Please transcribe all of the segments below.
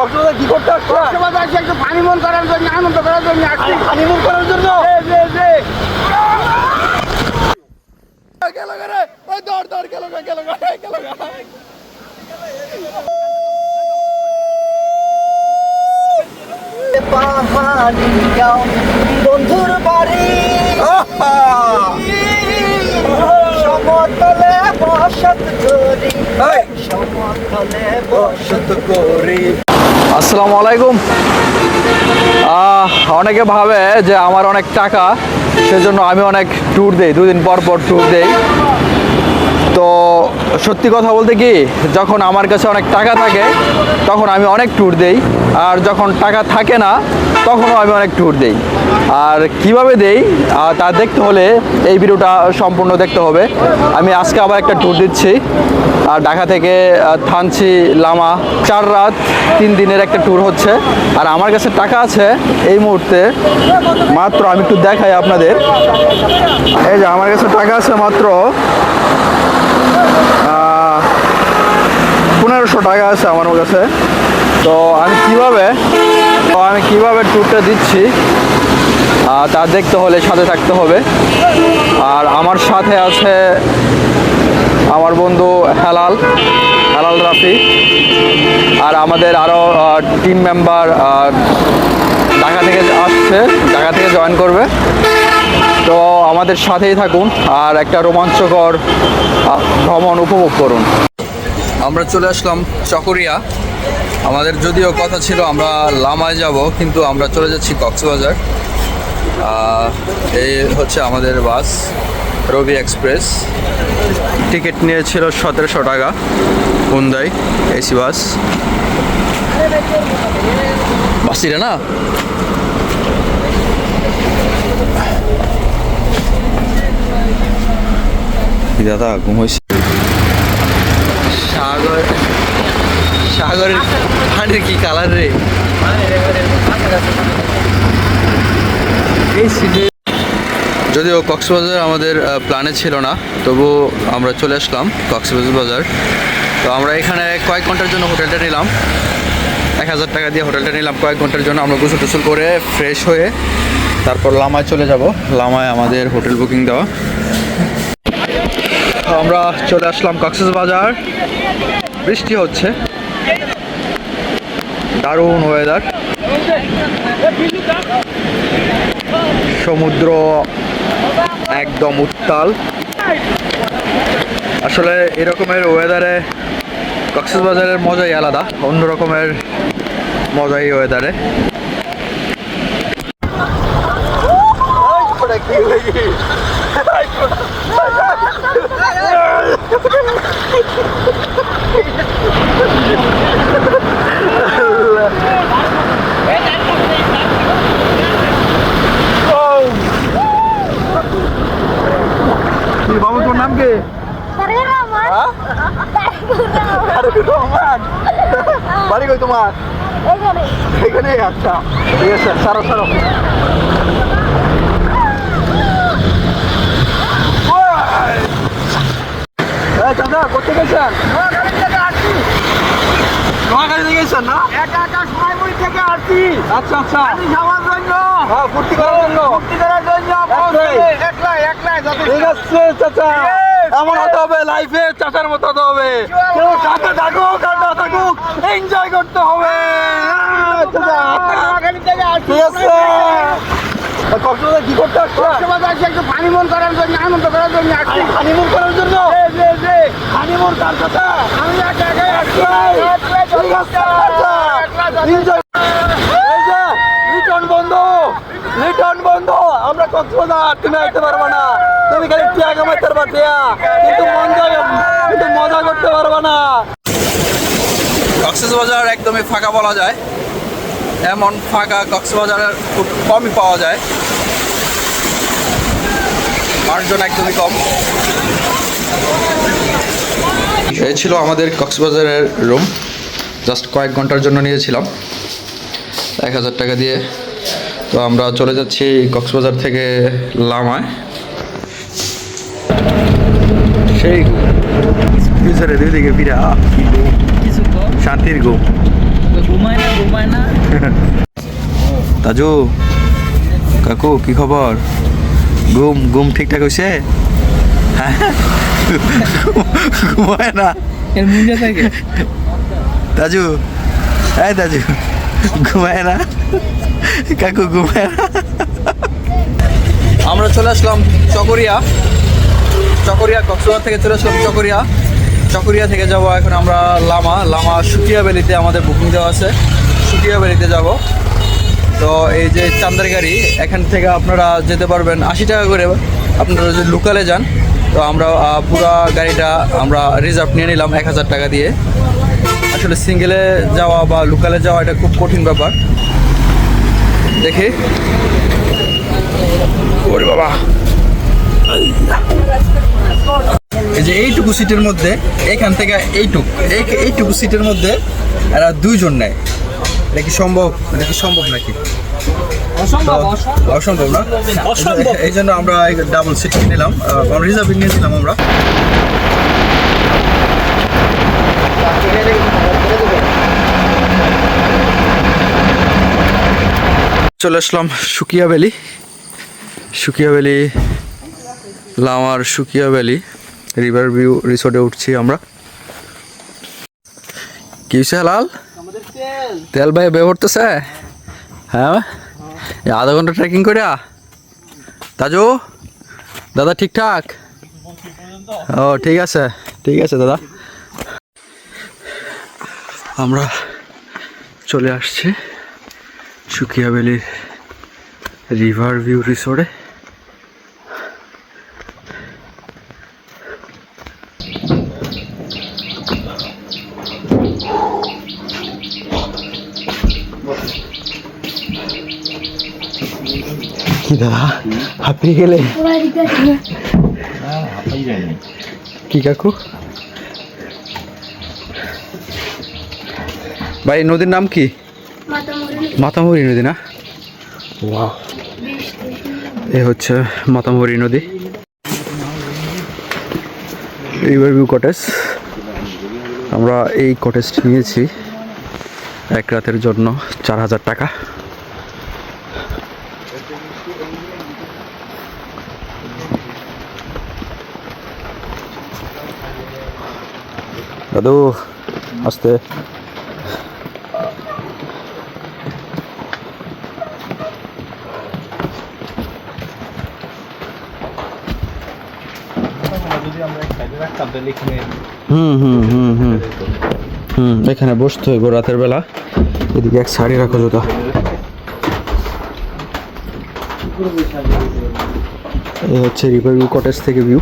কক্সবাজার কি করতে আসছো? কক্সবাজার আসছি একটু হানিমুন করার জন্য, আনন্দ করার জন্য আসছি। হানিমুন করার জন্য? জি জি গেল রে, ওই দৌড় দৌড় গেল গেল গেল। পাহাড়ি গাঁও বন্ধুর বাড়ি সমতলে বসত করি, সমতলে বসত করি। আসসালামু আলাইকুম। অনেকে ভাবে যে আমার অনেক টাকা, সেজন্য আমি অনেক ট্যুর দেই, দুদিন পর পর ট্যুর দেই। তো সত্যি কথা বলতে কি, যখন আমার কাছে অনেক টাকা থাকে তখন আমি অনেক ট্যুর দেই, আর যখন টাকা থাকে না তখনও আমি অনেক ট্যুর দেই। আর কিভাবে দেই তা দেখতে হলে এই ভিডিওটা সম্পূর্ণ দেখতে হবে। আমি আজকে আবার একটা ট্যুর দিচ্ছি, আর ঢাকা থেকে থানচি লামা 4 রাত 3 দিনের একটা ট্যুর হচ্ছে। আর আমার কাছে টাকা আছে এই মুহূর্তে মাত্র, আমি একটু দেখাই আপনাদের। এই যে আমার কাছে টাকা আছে মাত্র 1500 টাকা আছে আমার কাছে। তো আমি কিভাবে ট্যুরটা দিচ্ছি তা দেখতে হলে সাথে থাকতে হবে। আর আমার সাথে আছে আমার বন্ধু হেলাল রাফি, আর আমাদের আরও টিম মেম্বার ঢাকা থেকে আসছে, ঢাকা থেকে জয়েন করবে। তো আমাদের সাথেই থাকুন আর একটা রোমাঞ্চকর ভ্রমণ উপভোগ করুন। আমরা চলে আসলাম চকরিয়া। আমাদের যদিও কথা ছিল আমরা লামায় যাব, কিন্তু আমরা চলে যাচ্ছি কক্সবাজার। এই হচ্ছে আমাদের বাস, রবি এক্সপ্রেস। টিকিট নিয়েছিল 1700 টাকা, হুন্দাই এসি বাস। বাসিরে না দাদা ঘুম হয়েছে। সাগরের পানির কি কালার রে! যদিও কক্সবাজার আমাদের প্ল্যানে ছিল না, তবু আমরা চলে আসলাম কক্সবাজার। তো আমরা এখানে কয়েক ঘন্টার জন্য হোটেলটা নিলাম, 1000 টাকা দিয়ে হোটেলটা নিলাম কয়েক ঘন্টার জন্য। আমরা গোসল টোসল করে ফ্রেশ হয়ে তারপর লামায় চলে যাব। লামায় আমাদের হোটেল বুকিং দেওয়া। আমরা চলে আসলাম কক্সবাজার। বৃষ্টি হচ্ছে, দারুণ ওয়েদার, সমুদ্র একদম উত্তাল। আসলে এরকমের ওয়েদারে কক্সবাজারের মজাই আলাদা, অন্য রকমের মজাই ওয়েদারে। বাবু তোর নাম কি? বাড়ি কই তোমার? এখানে। আচ্ছা ঠিক আছে, সারো চাচা করতে গেছেন? নোয়াখালী থেকে গেছেন না? একা একা সোনাইমুড়ি থেকে আসছি। আচ্ছা আচ্ছা, পানি খাওয়ার জন্য, হ্যাঁ ফুর্তি করার জন্য। একলাই ঠিক আছে চাচা, এমন হতে হবে লাইফে, চাচার মতো হতে হবে। কেউ সাথে থাকুক আর না থাকুক, এনজয় করতে হবে। চাচা ঠিক আছে। কক্সবাজার কি করতে আসছো? কক্সবাজার আসছি একটু হানিমুন করার জন্য, আনন্দ করার জন্য আসছি। হানিমুন করার জন্য? জি জি হানিমুন কার চাচা? আমি একা একাই আসছি। ঠিক আছে চাচা, এনজয়। এই যে লিটন বন্ধু, আমরা কক্সবাজার, তুমি আসতে পারবে না। তুমি খালি টিয়া কামাইতে পারবা, টিয়া, কিন্তু মজা করতে পারবে না। কক্সবাজার একদমই ফাঁকা বলা যায়, এমন ফাঁকা কক্সবাজারের খুব কমই পাওয়া যায়। মানুষজন একদমই কম। এই ছিল আমাদের কক্সবাজারের রুম, জাস্ট কয়েক ঘন্টার জন্য নিয়েছিলাম 1000 টাকা দিয়ে। তো আমরা চলে যাচ্ছি কক্সবাজার থেকে লামায়। সেই পিছনে দুই দিকে পিড়া, শান্তির ঘুম। ঘুমায় না তাজু কাকু কি খবর? ঘুম ঘুম ঠিকঠাক হয়েছে? ঘুমায় না এর মুঞ্জা থাকে তাজু, এই তাজু ঘুমায় না, কাকু ঘুমায় না। আমরা চলে আসলাম চকরিয়া কক্সবাজার থেকে চলে আসলাম চকরিয়া থেকে যাব এখন আমরা লামা সুকিয়া ভ্যালিতে আমাদের বুকিং দেওয়া আছে, সুকিয়া ভ্যালিতে যাব। তো এই যে চান্দের গাড়ি, এখান থেকে আপনারা যেতে পারবেন 80 টাকা করে। আপনারা যদি লোকালে যান তো আমরা পুরো গাড়িটা আমরা রিজার্ভ নিয়ে নিলাম 1000 টাকা দিয়ে। আসলে সিঙ্গেলে যাওয়া বা লোকালে যাওয়া এটা খুব কঠিন ব্যাপার। দেখি, ওরে বাবা, এই যে এইটুকু সিটের মধ্যে, এখান থেকে এইটুকু সিটের মধ্যে এরা 2 জন নেয়। এটা কি সম্ভব নাকি? অসম্ভব না? এই জন্য আমরা ডাবল সিট নিলাম, রিজার্ভ নিয়েছিলাম আমরা। চলে আসলাম সুকিয়া ভ্যালি লামার সুকিয়া ভ্যালি রিভার ভিউ রিসোর্টে উঠছি আমরা। কি হয়েছে লাল? তেল ভাই বেরোতেছে? হ্যাঁ, আধা ঘন্টা ট্রেকিং করে তাজু দাদা, ঠিকঠাক? ও ঠিক আছে দাদা। আমরা চলে আসছি সুকিয়া ভ্যালির রিভার ভিউ রিসোর্টে। কি দাদা হাঁপিয়ে গেলে? কি কাকু ভাই, নদীর নাম কি? মাতামুহুরি নদী না? ওয়াও, এ হচ্ছে মাতামুহুরি নদী। রিভার ভিউ কটেজ, আমরা এই কটেজটি নিয়েছি 1 রাতের জন্য 4000 টাকা। দাদু আস্তে, এখানে বসতে হইব রাতের বেলা। এদিকে এক সাইডে রাখো জুতা। এই হচ্ছে রিভার ভিউ কটেজ থেকে ভিউ।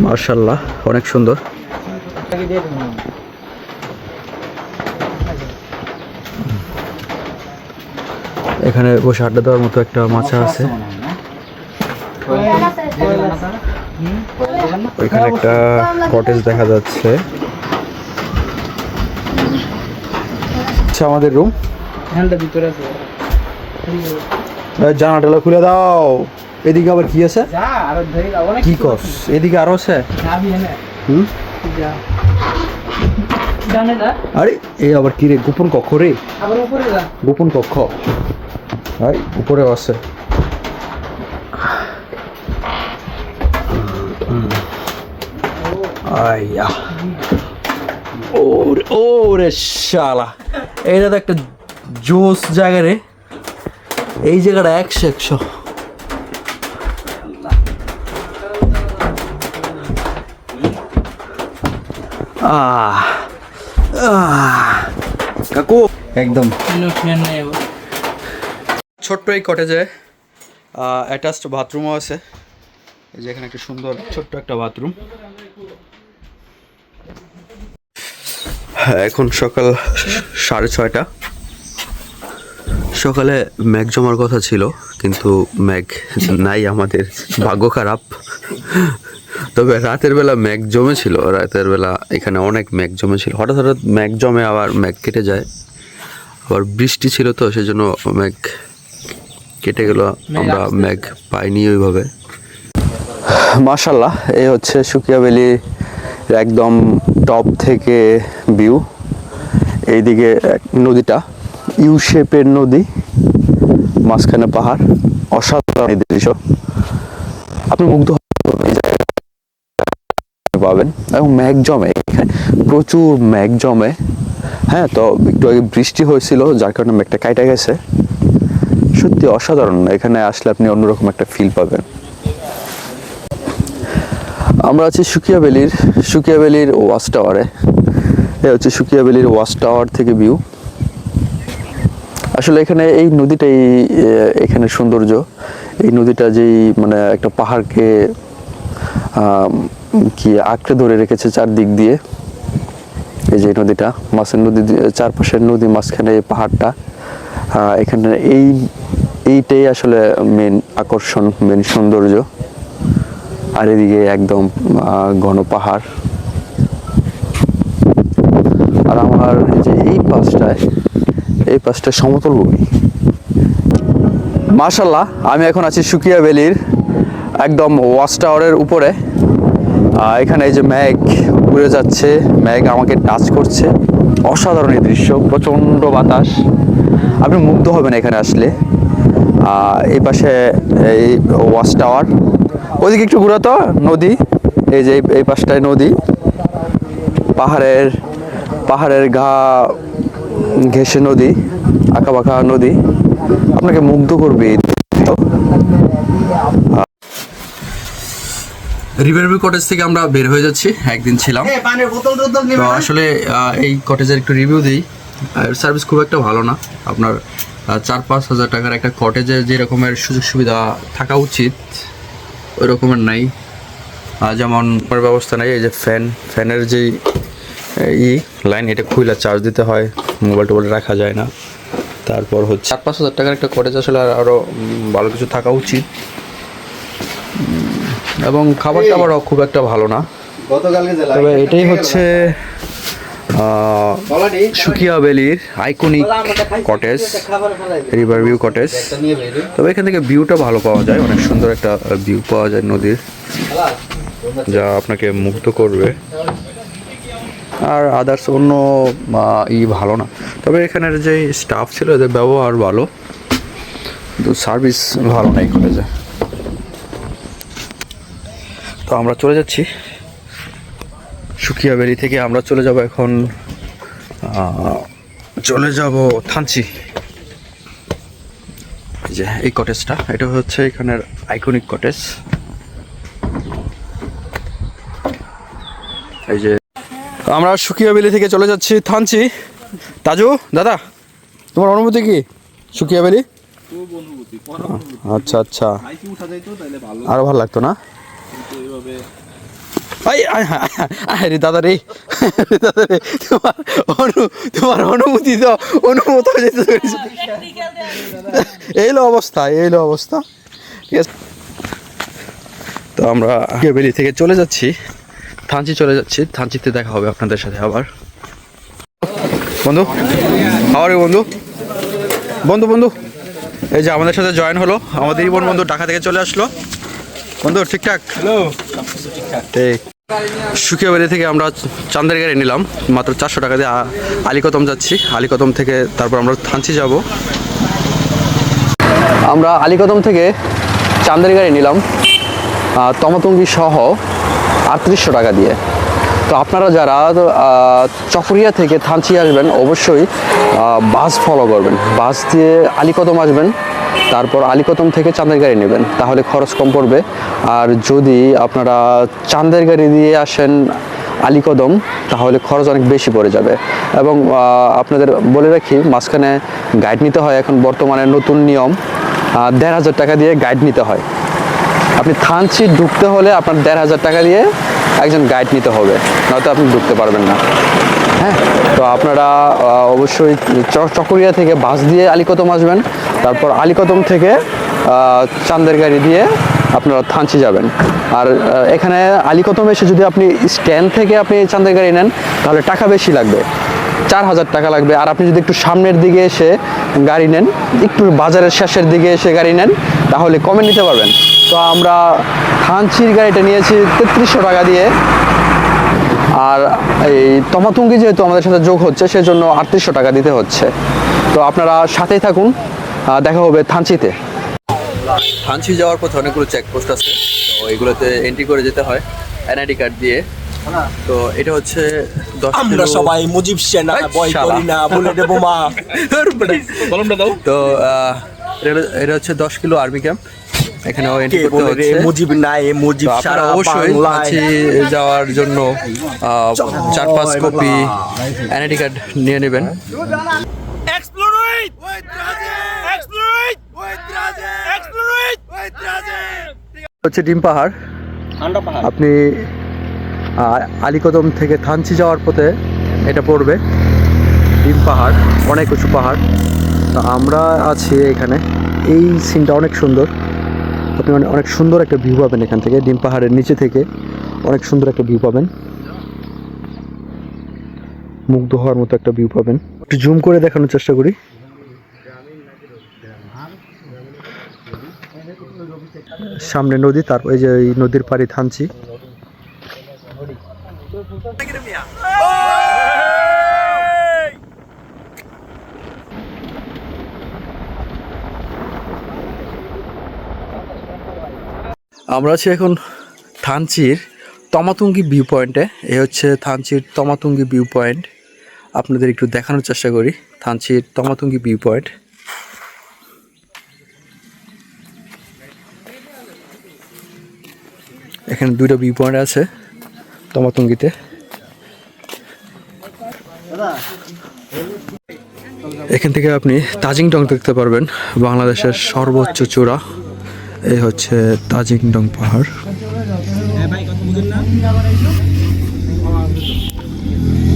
মাশাআল্লাহ, অনেক সুন্দর। এখানে বসে আড্ডা দেওয়ার মতো একটা মাচা আছে। ওইখানে একটা কটেজ দেখা যাচ্ছে। আচ্ছা, আমাদের রুম। জানালা খুলে দাও। এদিকে আবার কি আছে? কি কস? এদিকে আরো আছে। আরে এই আবার কি রে? গোপন কক্ষ রে? গোপন কক্ষ উপরেও আছে। আইয়া, ওরে শালা, এইটা তো একটা জোস জায়গা রে। এই জায়গাটা 100 কাকু একদম ছোট্ট এই কটেজে অ্যাটাচড বাথরুমও আছে। এই যে এখানে একটা সুন্দর ছোট্ট একটা বাথরুম। এখন সকাল 6:30। সকালে মেঘ জমার কথা ছিল, কিন্তু মেঘ নাই, আমাদের ভাগ্য খারাপ। তবে রাতের বেলা মেঘ জমেছিল, রাতের বেলা এখানে অনেক মেঘ জমেছিল। হঠাৎ মেঘ জমে আবার মেঘ কেটে যায়। আবার বৃষ্টি ছিল তো সেজন্য মেঘ কেটে গেল, আমরা মেঘ পাইনি ওইভাবে। মাশাআল্লাহ, এই হচ্ছে সুকিয়া ভ্যালি একদম টপ থেকে ভিউ। এইদিকে নদীটা ইউ শেপের নদী, মাঝখানে পাহাড়, অসাধারণ এই দৃশ্য। আপনি মুগ্ধ পাবেন। এবং মেঘ জমে এখানে, প্রচুর মেঘ জমে। হ্যাঁ, তো একটু আগে বৃষ্টি হয়েছিল যার কারণে মেঘটা কাইটা গেছে। সত্যি অসাধারণ, এখানে আসলে আপনি অন্যরকম একটা ফিল পাবেন। আমরা আছি সুকিয়া ভ্যালির ওয়াচ টাওয়ারে। এ হচ্ছে সুকিয়া ভ্যালির ওয়াচ টাওয়ার থেকে ভিউ। আসলে এখানে এই নদীটাই এখানে সৌন্দর্য। এই নদীটা যেই মানে একটা পাহাড়কে কি আঁকড়ে ধরে রেখেছে চারদিক দিয়ে। এই যে নদীটা, মাছের নদী, চারপাশের নদী, মাঝখানে এই পাহাড়টা। এখানে এইটাই আসলে মেন আকর্ষণ, মেন সৌন্দর্য। আর এদিকে একদম ঘন পাহাড়। আর আমার যে এই পাশটায় সমতল ভূমি। মাশাআল্লাহ, আমি এখন আছি সুকিয়া ভ্যালির একদম ওয়াচ টাওয়ারের উপরে। এখানে এই যে মেঘ উড়ে যাচ্ছে, মেঘ আমাকে টাচ করছে। অসাধারণ এই দৃশ্য, প্রচণ্ড বাতাস, আপনি মুগ্ধ হবেন এখানে আসলে। এই পাশে এই ওয়াচ টাওয়ার, ওইদিকে একটু ঘুরাতো নদী। এই যে এই পাশটায় নদী, পাহাড়ের ঘেঁষে নদী, আঁকাবাঁকা নদী, আপনাকে মুগ্ধ করবে। রিভারভিউ কটেজ থেকে আমরা বের হয়ে যাচ্ছি, একদিন ছিলাম তো। আসলে এই কটেজের একটু রিভিউ দিই। সার্ভিস খুব একটা ভালো না। আপনার 4-5 হাজার টাকার একটা কটেজে যে রকমের সুযোগ সুবিধা থাকা উচিত ওই রকমের নাই। যেমন ব্যবস্থা নেই, এই যে ফ্যানের যেই লাইন, এটা খুইলা চার্জ দিতে হয়, মোবাইল টোবাইল রাখা যায় না। তারপর হচ্ছে 4-5 হাজার টাকার একটা কটেজ আসলে আরও ভালো কিছু থাকা উচিত। এবং খাবার টাবারও খুব একটা ভালো না। তবে এটাই হচ্ছে সুকিয়া ভ্যালির আইকনিক কটেজ, রিভারভিউ কটেজ। তবে এখান থেকে ভিউটা ভালো পাওয়া যায়, অনেক সুন্দর একটা ভিউ পাওয়া যায় নদীর, যা আপনাকে মুগ্ধ করবে। আর আদার্স অন্য ভালো না। তবে এখানের যে স্টাফ ছিল এদের ব্যবহার ভালো, কিন্তু সার্ভিস ভালো নাই কলেজে। তো আমরা চলে যাচ্ছি সুকিয়া ভ্যালি থেকে। আমরা চলে যাব এখন থানচি। যে এই কটেজটা, এটা হচ্ছে এখানের আইকনিক কটেজ। এই যে আমরা সুকিয়া ভ্যালি থেকে চলে যাচ্ছি থানচি। তাজু দাদা, তোমার অনুভূতি কি সুকিয়া ভ্যালি? আচ্ছা আচ্ছা, আরো ভালো লাগতো না? দাদা রে, তোমার অনুভূতি তো অনুভূত হয়ে যেতে। এইলো অবস্থা ঠিক আছে। তো আমরা ভ্যালি থেকে চলে যাচ্ছি থানচি, থানচিতে দেখা হবে আপনাদের সাথে আবার। বন্ধু, হাওয়ারে বন্ধু, এই যে আমাদের সাথে জয়েন হলো আমাদের ইবন বন্ধু, ঢাকা থেকে চলে আসলো। বন্ধু ঠিকঠাক? হ্যালো, ঠিক। সুকিয়া ভ্যালি থেকে আমরা চান্দের গাড়ি নিলাম মাত্র 400 টাকা দিয়ে। আলীকদম যাচ্ছি, আলীকদম থেকে তারপর আমরা থানচি যাব। আমরা আলীকদম থেকে চান্দের গাড়ি নিলাম তমাতঙ্গি সহ 3800 টাকা দিয়ে। তো আপনারা যারা চকরিয়া থেকে থানচি আসবেন অবশ্যই বাস ফলো করবেন, বাস দিয়ে আলীকদম আসবেন, তারপর আলীকদম থেকে চাঁদের গাড়ি নেবেন, তাহলে খরচ কম পড়বে। আর যদি আপনারা চাঁদের গাড়ি দিয়ে আসেন আলীকদম, তাহলে খরচ অনেক বেশি পড়ে যাবে। এবং আপনাদের বলে রাখি, মাঝখানে গাইড নিতে হয়। এখন বর্তমানে নতুন নিয়ম, 1500 টাকা দিয়ে গাইড নিতে হয়। আপনি থানচি ঢুকতে হলে আপনার 1500 টাকা দিয়ে একজন গাইড নিতে হবে, নয়তো আপনি ঢুকতে পারবেন না। হ্যাঁ, তো আপনারা অবশ্যই চকরিয়া থেকে বাস দিয়ে আলীকদম আসবেন, তারপর আলীকদম থেকে চাঁদের গাড়ি দিয়ে আপনারা থানচি যাবেন। আর এখানে আলীকদম এসে যদি আপনি স্ট্যান্ড থেকে আপনি চাঁদের গাড়ি নেন তাহলে টাকা বেশি লাগবে, 4000 টাকা লাগবে। আর আপনি যদি একটু সামনের দিকে এসে গাড়ি নেন, একটু বাজারের শেষের দিকে এসে গাড়ি নেন, তাহলে কমে নিতে পারবেন। তো আমরা থানচির গাড়িটা নিয়েছি 3300 টাকা দিয়ে। আর এই তমাতুঙ্গি যেহেতু আমাদের সাথে যোগ হচ্ছে সেজন্য 3800 টাকা দিতে হচ্ছে। তো আপনারা সাথেই থাকুন, দেখা হবে থানচিতে। থানচি যাওয়ার পথে অনেকগুলো চেকপোস্ট আছে, তো এগুলোতে এন্ট্রি করে যেতে হয় এনআইডি কার্ড দিয়ে। তো এটা হচ্ছে 10 আমরা সবাই মুজিব সেনা বয় শালা। করি না বলে দেবো মা। কলমটা দাও। তো এটা হচ্ছে 10 কিলো আর্মি ক্যাম্প, এখানেও কে এন্ট্রি করতে বলে রে হচ্ছে। মুজিব নাই মুজিব তো আপনারা সারা অবশ্যই বাংলায়। থানচি যাওয়ার জন্য 4-5 কপি এনআইডি কার্ড নিয়ে নেবেন। হচ্ছে ডিম পাহাড়। আপনি আলীকদম থেকে থানচি যাওয়ার পথে এটা পড়বে ডিম পাহাড়, অনেক উঁচু পাহাড়। তো আমরা আছি এখানে, এই সিনটা অনেক সুন্দর। আপনি অনেক সুন্দর একটা ভিউ পাবেন এখান থেকে, ডিম পাহাড়ের নিচে থেকে অনেক সুন্দর একটা ভিউ পাবেন, মুগ্ধ হওয়ার মতো একটা ভিউ পাবেন। একটু জুম করে দেখানোর চেষ্টা করি। সামনে নদী, তারপর এই যে এই নদীর পাড়ে থানচি। আমরা আছি এখন থানচির তমাতুঙ্গি ভিউ পয়েন্টে। এ হচ্ছে থানচির তমাতুঙ্গি ভিউ পয়েন্ট। আপনাদের একটু দেখানোর চেষ্টা করি থানচির তমাতুঙ্গি ভিউ পয়েন্ট। এখানে 2টা ভিউ পয়েন্ট আছে তমাতুঙ্গিতে। এখান থেকে আপনি তাজিংডং দেখতে পারবেন, বাংলাদেশের সর্বোচ্চ চূড়া। এই হচ্ছে তাজিংডং পাহাড়।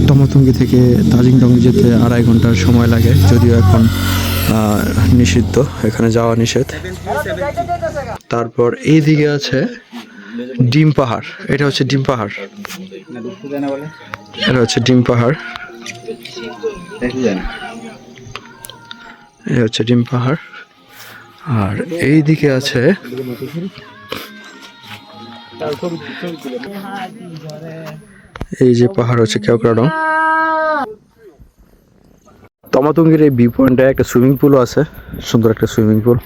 তমাতুঙ্গি থেকে তাজিংডং যেতে 2.5 ঘন্টার সময় লাগে, যদিও এখন নিষিদ্ধ, এখানে যাওয়া নিষেধ। তারপর এই দিকে আছে ডিম পাহাড়। এটা হচ্ছে ডিম পাহাড়, এটা হচ্ছে ডিম পাহাড়, এই হচ্ছে ডিম পাহাড়। আর এই দিকে আছে এই যে পাহাড় হচ্ছে কেওক্রাডং। তমাতুঙ্গির এই ভিউ পয়েন্টে একটা সুইমিং পুলও আছে, সুন্দর একটা সুইমিং পুল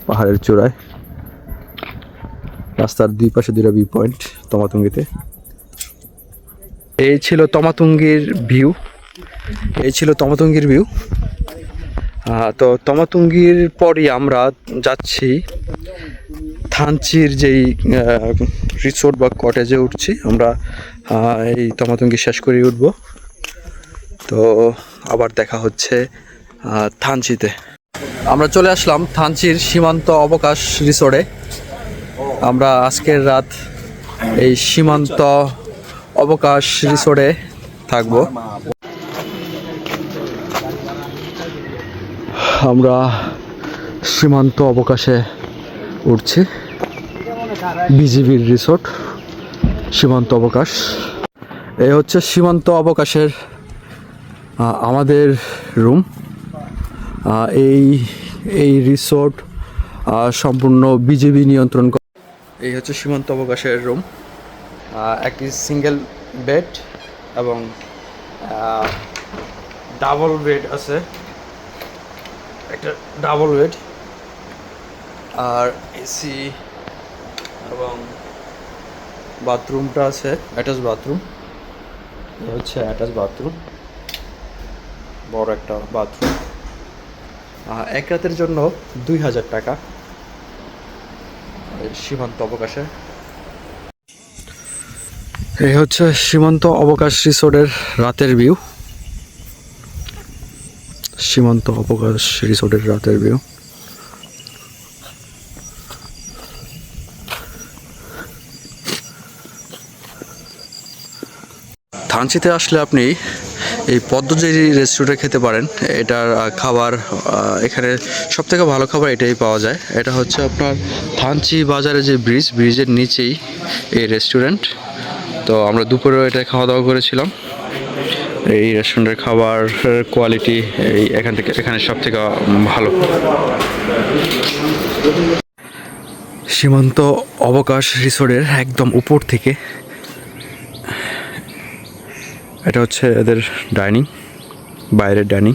পাহাড়ের চূড়ায়। রাস্তার 2 পাশে 2টা ভিউ পয়েন্ট তমাতুঙ্গিতে। এই ছিল তমাতুঙ্গির ভিউ, এই ছিল তমাতুঙ্গির ভিউ। তো তমাতুঙ্গির পরই আমরা যাচ্ছি থানচির যেই রিসোর্ট বা কটেজে উঠছি আমরা। এই তমাতুঙ্গি শেষ করে উঠব, তো আবার দেখা হচ্ছে থানচিতে। আমরা চলে আসলাম থানচির সীমান্ত অবকাশ রিসোর্টে। আমরা আজকের রাত এই সীমান্ত অবকাশ রিসোর্টে থাকবো। আমরা সীমান্ত অবকাশে উঠছি, বিজিবির রিসোর্ট সীমান্ত অবকাশ। এই হচ্ছে সীমান্ত অবকাশের আমাদের রুম। এই রিসোর্ট সম্পূর্ণ বিজিবি নিয়ন্ত্রণ করে। এই হচ্ছে সীমান্ত অবকাশের রুম, একটি সিঙ্গেল বেড এবং ডাবল বেড আছে, একটা ডাবল বেড আর এসি এবং বাথরুমটা আছে অ্যাটাচ বাথরুম। এই হচ্ছে অ্যাটাচ বাথরুম, বড় একটা বাথরুম। এক রাতের জন্য 2000 টাকা সীমান্ত অবকাশে। এই হচ্ছে সীমান্ত অবকাশ রিসোর্টের রাতের ভিউ, সীমান্ত অবকাশ রিসোর্টের রাতের ভিউ। থানচিতে আসলে আপনি এই পদ্মজেরি রেস্টুরেন্টে খেতে পারেন। এটার খাবার এখানে সবথেকে ভালো খাবার এটাই পাওয়া যায়। এটা হচ্ছে আপনার থানচি বাজারে যে ব্রিজের নিচেই এই রেস্টুরেন্ট। তো আমরা দুপুরেও এটা খাওয়া দাওয়া করেছিলাম। এই রেস্টুরেন্টের খাবার কোয়ালিটি এখানে সব থেকে ভালো। সীমান্ত অবকাশ রিসোর্টের একদম উপর থেকে এটা হচ্ছে এদের ডাইনিং, বাইরের ডাইনিং,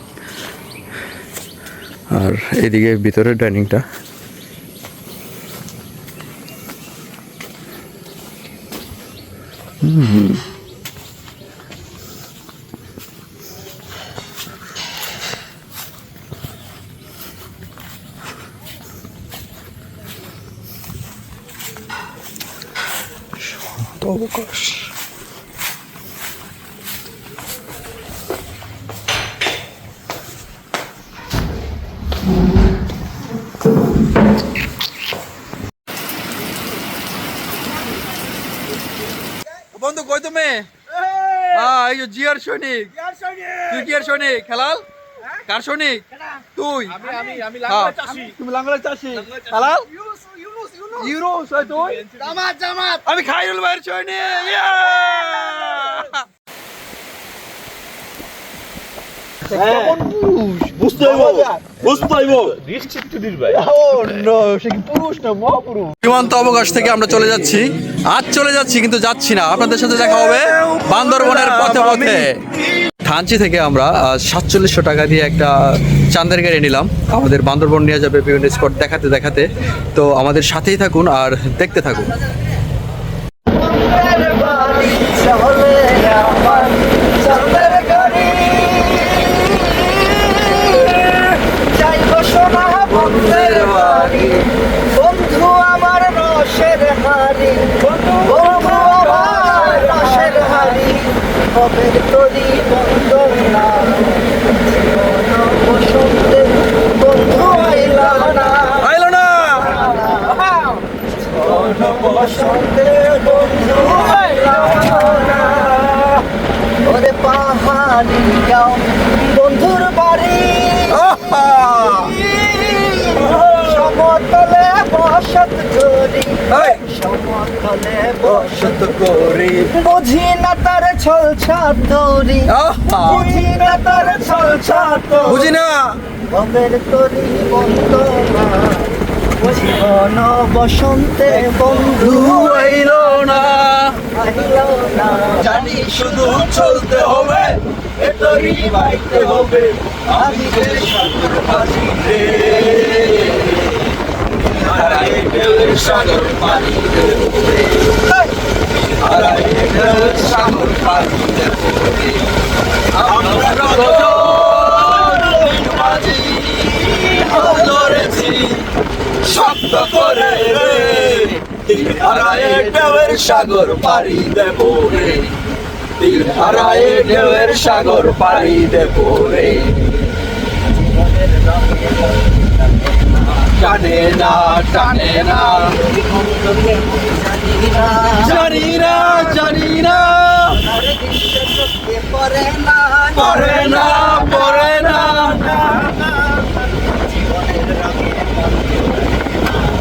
আর এদিকে ভিতরের ডাইনিংটা। অবকাশ। বন্ধু কই তুমি? এই যে জিয়ার সৈনিক। তুই কি আর সৈনিক? খেলাল কার সৈনিক? তুই? তুমি লাঙ্গলের চাষি। খেলাল ইউনুস হয় তুই? জামাত। আমি খাইরুল ভাইয়ের সৈনিক। সীমান্ত অবকাশ থেকে আমরা চলে যাচ্ছি, আজ চলে যাচ্ছি কিন্তু যাচ্ছি না। আপনাদের সাথে দেখা হবে বান্দরবনের পথে পথে। থানচি থেকে আমরা 4700 টাকা দিয়ে একটা চাঁদের গাড়ি নিলাম, আমাদের বান্দরবন নিয়ে যাবে বিভিন্ন স্পট দেখাতে দেখাতে। তো আমাদের সাথেই থাকুন আর দেখতে থাকুন। বন্ধু আমার রসের হারি, বন্ধু আমার রসের হারি, কবের তরি বন্দনা বসন্তে বন্ধু আইলা না, বসন্তে বন্ধু আইলা না। ওরে পাহাড়ি যাও বন্ধুর বাড়ি, সমতলে বসত করি, সমতলে বসত করি, বুঝি না তার ছল ছাতরি, বুঝি না তার ছল ছাতরি, বুঝি না কবের তরি বন্দনা, জীবন বসন্তে বন্ধু আইলো না। আইলো না। জানি শুধু চলতে হবে, এতরি বাইতে হবে, আমি যে সাগর পানি রে, হারাই ঢেউয়ের সাগর পানি রে, হারাই ঢেউয়ের সাগর পানি রে। আমরা কতজন মাঝি ধরেছি শব্দ করে রে, হারাই ঢেউয়ের সাগর পাড়ি দেব রে, হারাই ঢেউয়ের সাগর পাড়ি দেব রে। টানে না টানে না, জানি না জানি না, পরে না পরে না পরে না,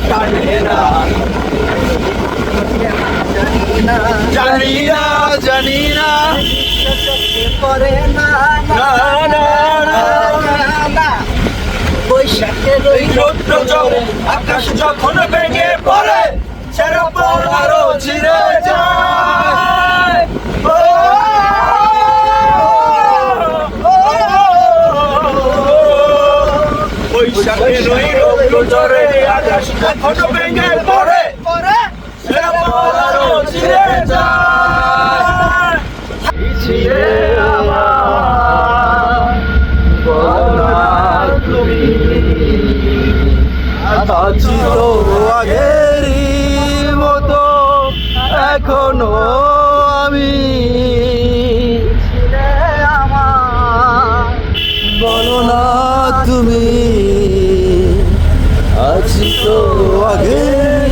টানে না জানি না জানি না, পরে না না না না। বৈশাখের ওই রৌদ্র জলে আকাশ যখন ভেঙে পড়ে, ছেড়ে পড়ারও ছিঁড়ে যায়। বৈশাখের ওই রৌদ্র জলে আকাশ যখন ভেঙে পড়ে, ছেড়ে পড়ারও ছিঁড়ে যায়। ছিঁড়ে আমার বলা তুমি, আছি তো আগেরই মতো এখনো আমি, বলো না তুমি, আছি তো আগেরই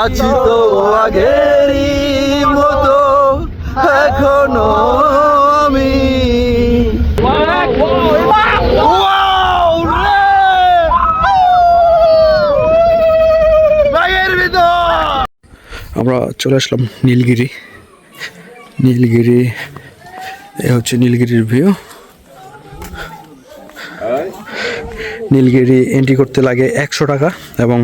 আছি তো আগেরই মতো এখনো আমি Wow, রে! ব্যাগের ভিতর আমরা চলে আসলাম নীলগিরি। এ হচ্ছে নীলগিরির ভিউ। নীলগিরি এন্ট্রি করতে লাগে 100 টাকা এবং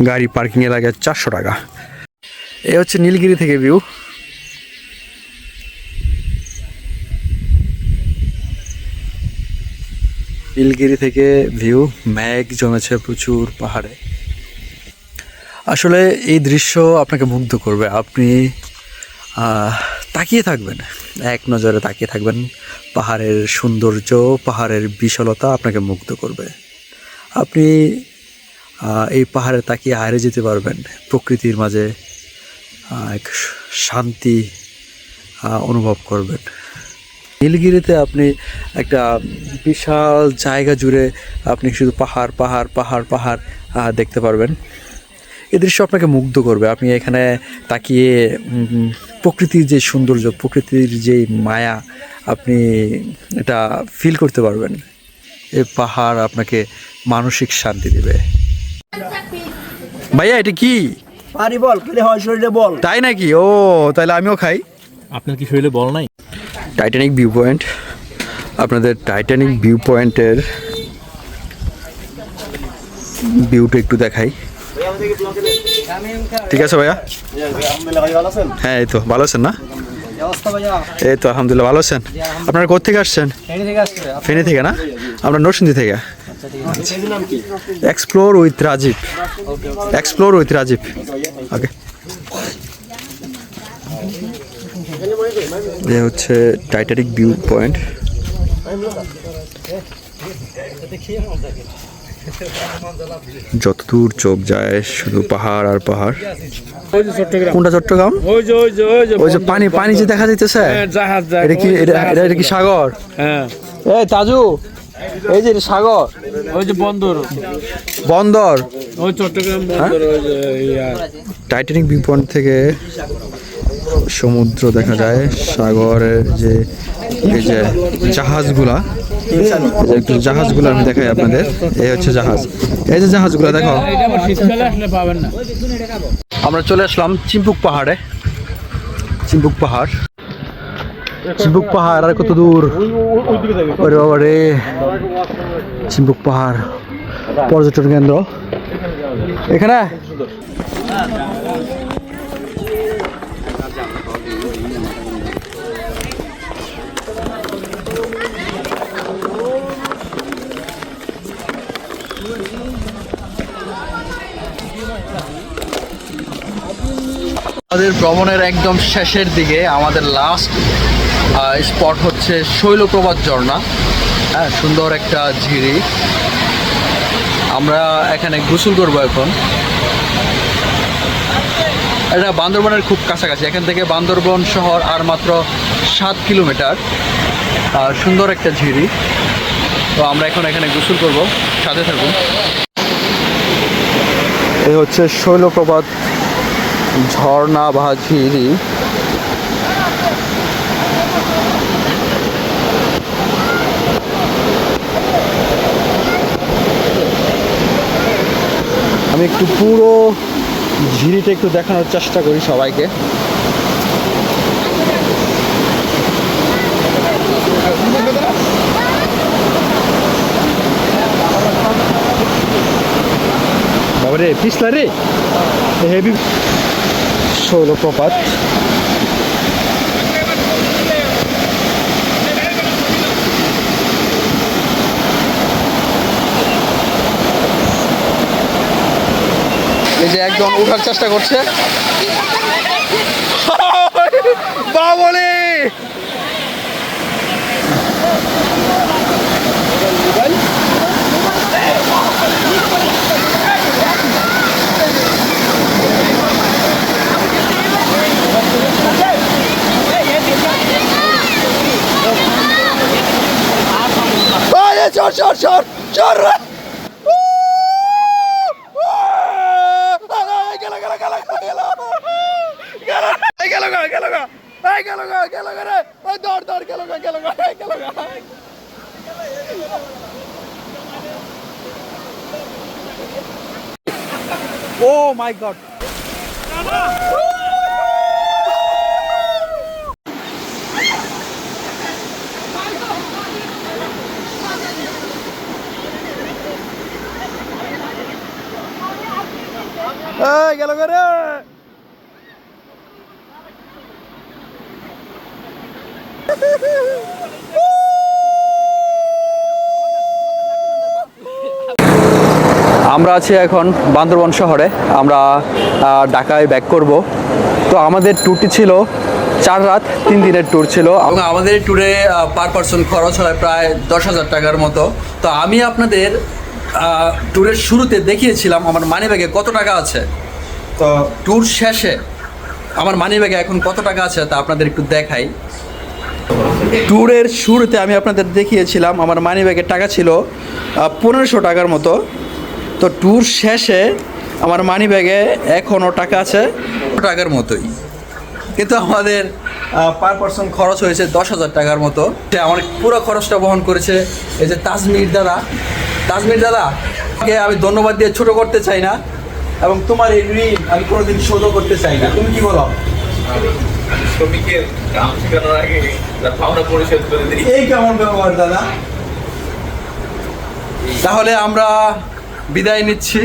গাড়ি পার্কিংয়ে লাগে 400 টাকা। এ হচ্ছে নীলগিরি থেকে ভিউ। নীলগিরি থেকে ভিউ, মেঘ জমেছে প্রচুর পাহাড়ে। আসলে এই দৃশ্য আপনাকে মুগ্ধ করবে। আপনি তাকিয়ে থাকবেন, এক নজরে তাকিয়ে থাকবেন। পাহাড়ের সৌন্দর্য, পাহাড়ের বিশালতা আপনাকে মুগ্ধ করবে। আপনি এই পাহাড়ে তাকিয়ে হারিয়ে যেতে পারবেন। প্রকৃতির মাঝে এক শান্তি অনুভব করবেন। নীলগিরিতে আপনি একটা বিশাল জায়গা জুড়ে আপনি শুধু পাহাড় পাহাড় পাহাড় পাহাড় দেখতে পারবেন। এই দৃশ্য আপনাকে মুগ্ধ করবে। আপনি এখানে তাকিয়ে প্রকৃতির যে সৌন্দর্য, প্রকৃতির যে মায়া, আপনি এটা ফিল করতে পারবেন। এই পাহাড় আপনাকে মানসিক শান্তি দেবে। ভাইয়া এটা কি? পারি বল কেলে হয় শরীরে বল। তাই নাকি? ও তাহলে আমিও খাই। আপনার কি শরীরে বল নাই? টাইটানিক ভিউ পয়েন্ট, আপনাদের টাইটানিক ভিউ পয়েন্টের ভিউটা একটু দেখাই। ঠিক আছে ভাইয়া? হ্যাঁ এই তো ভালো আছেন না? এই তো আলহামদুলিল্লাহ ভালো আছেন। আপনারা কোথা থেকে আসছেন? ফেনী থেকে না? আমরা নরসিংদী থেকে। Explore with Rajib. ওকে। এ হচ্ছে টাইটানিক ভিউ পয়েন্ট। যতদূর চোখ যায় শুধু পাহাড় আর পাহাড়। কোনটা চট্টগ্রাম? ওই যে পানি যে দেখা যাইতেছে, এটা কি সাগর? হ্যাঁ। এই তাজু, এই যে এটা সাগর, ওই যে বন্দর ওই চট্টগ্রাম বন্দর। টাইটানিক ভিউ পয়েন্ট থেকে সমুদ্র দেখা যায়, সাগরের যে এই যে জাহাজগুলা, একটু জাহাজগুলো আমি দেখাই আপনাদের। এই হচ্ছে জাহাজ, এই যে জাহাজগুলো দেখো। আমরা চলে আসলাম চিম্পুক পাহাড়ে। চিম্পুক পাহাড় আর কত দূর? ওরে বাবা রে, চিম্পুক পাহাড় পর্যটন কেন্দ্র এখানে। আমাদের ভ্রমণের একদম শেষের দিকে আমাদের লাস্ট স্পট হচ্ছে শৈলপ্রপাত ঝর্ণা। হ্যাঁ, সুন্দর একটা ঝিরি। আমরা এখানে গোসল করবো এখন। এটা বান্দরবনের খুব কাছাকাছি। এখান থেকে বান্দরবন শহর আর মাত্র 7 কিলোমিটার। সুন্দর একটা ঝিরি। তো আমরা এখন এখানে গোসল করব, সাথে থাকুন। এই হচ্ছে শৈলপ্রপাত ঝর্ণা বা ঝিরি। আমি একটু পুরো ঝিরিটা একটু দেখানোর চেষ্টা করি সবাইকে। বাবারে পিছলা রে, হেভি। শৈলপ্রপাত এই যে একদম উঠার চেষ্টা করছে। বাবলে চর ও মাই গড, গেল করে। আমরা আছি এখন বান্দরবান শহরে, আমরা ঢাকায় ব্যাক করব। তো আমাদের ট্যুরটি ছিল 4 রাত 3 দিনের ট্যুর ছিল এবং আমাদের ট্যুরে পার পারসন খরচ হয় প্রায় 10,000 টাকার মতো। তো আমি আপনাদের ট্যুরের শুরুতে দেখিয়েছিলাম আমার মানিব্যাগে কত টাকা আছে। তো ট্যুর শেষে আমার মানিব্যাগে এখন কত টাকা আছে তা আপনাদের একটু দেখাই। ট্যুরের শুরুতে আমি আপনাদের দেখিয়েছিলাম আমার মানিব্যাগের টাকা ছিল 1500 টাকার মতো। তো ট্যুর শেষে আমার মানিব্যাগে এখনও টাকা আছে টাকার মতোই, কিন্তু আমাদের পার পারসন খরচ হয়েছে 10,000 টাকার মতো। আমার পুরো খরচটা বহন করেছে এই যে তাজমির দাদা। তাজমির দাদা কে আমি ধন্যবাদ দিয়ে ছোট করতে চাই না, এবং তোমার এই ঋণ আমি কোনোদিন শোধও করতে চাই না। তুমি কি বলো? শ্রমিকের কাম শেখানোর আগে তার পাওনা পরিশোধ করে দিই। এই কেমন ব্যবহার দাদা? তাহলে আমরা বিদায় নিচ্ছি।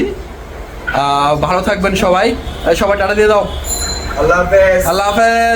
ভালো থাকবেন সবাই, সবাই টাটা দিয়ে দাও। আল্লাহ হাফেজ। আল্লাহ হাফেজ।